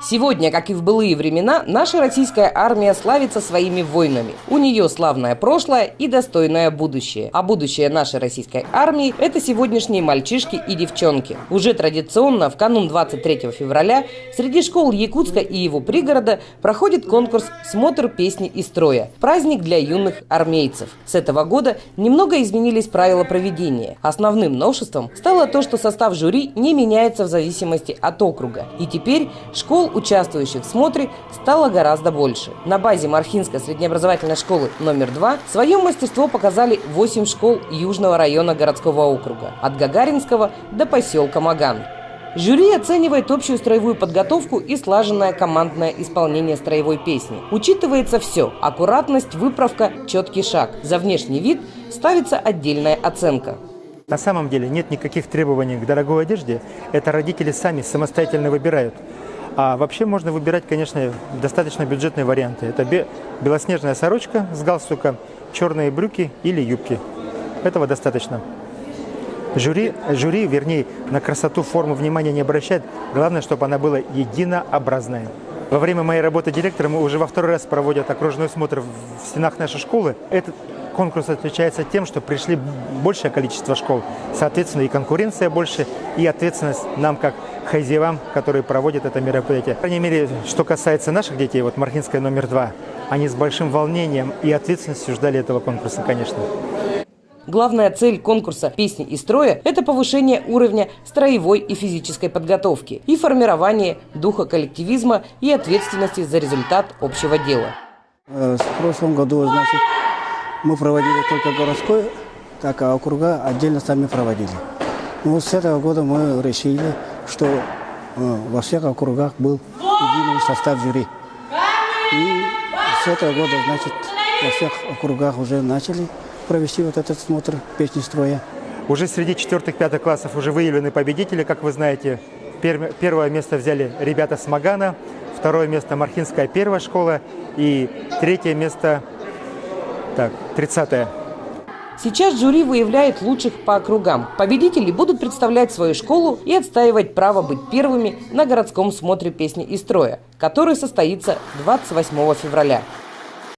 Сегодня, как и в былые времена, наша российская армия славится своими войнами. У нее славное прошлое и достойное будущее. А будущее нашей российской армии – это сегодняшние мальчишки и девчонки. Уже традиционно в канун 23 февраля среди школ Якутска и его пригорода проходит конкурс «Смотр песни и строя» – праздник для юных армейцев. С этого года немного изменились правила проведения. Основным новшеством стало то, что состав жюри не меняется в зависимости от округа. И теперь школ, участвующих в смотре, стало гораздо больше. На базе Мархинской среднеобразовательной школы номер 2 свое мастерство показали 8 школ Южного района городского округа, от Гагаринского до поселка Маган. Жюри оценивает общую строевую подготовку и слаженное командное исполнение строевой песни. Учитывается все – аккуратность, выправка, четкий шаг. За внешний вид ставится отдельная оценка. На самом деле нет никаких требований к дорогой одежде. Это родители сами самостоятельно выбирают. А вообще можно выбирать, конечно, достаточно бюджетные варианты. Это белоснежная сорочка с галстуком, черные брюки или юбки. Этого достаточно. Жюри, вернее, на красоту, форму внимания не обращает. Главное, чтобы она была единообразная. Во время моей работы директором уже во второй раз проводят окружной смотр в стенах нашей школы. Этот конкурс отличается тем, что пришли большее количество школ. Соответственно, и конкуренция больше, и ответственность нам, как хозяевам, которые проводят это мероприятие. По крайней мере, что касается наших детей, вот Мархинская номер 2, они с большим волнением и ответственностью ждали этого конкурса, конечно. Главная цель конкурса «Песни и строя» – это повышение уровня строевой и физической подготовки и формирование духа коллективизма и ответственности за результат общего дела. В прошлом году, значит, мы проводили только городской, так а округа отдельно сами проводили. Но с этого года мы решили, что во всех округах был единый состав жюри. И с этого года, значит, во всех округах уже начали провести вот этот смотр песни строя. Уже среди 4-5 классов уже выявлены победители, как вы знаете. Первое место взяли ребята с Магана, второе место Мархинская первая школа и третье место, 30-е. Сейчас жюри выявляет лучших по округам. Победители будут представлять свою школу и отстаивать право быть первыми на городском смотре песни и строя, который состоится 28 февраля.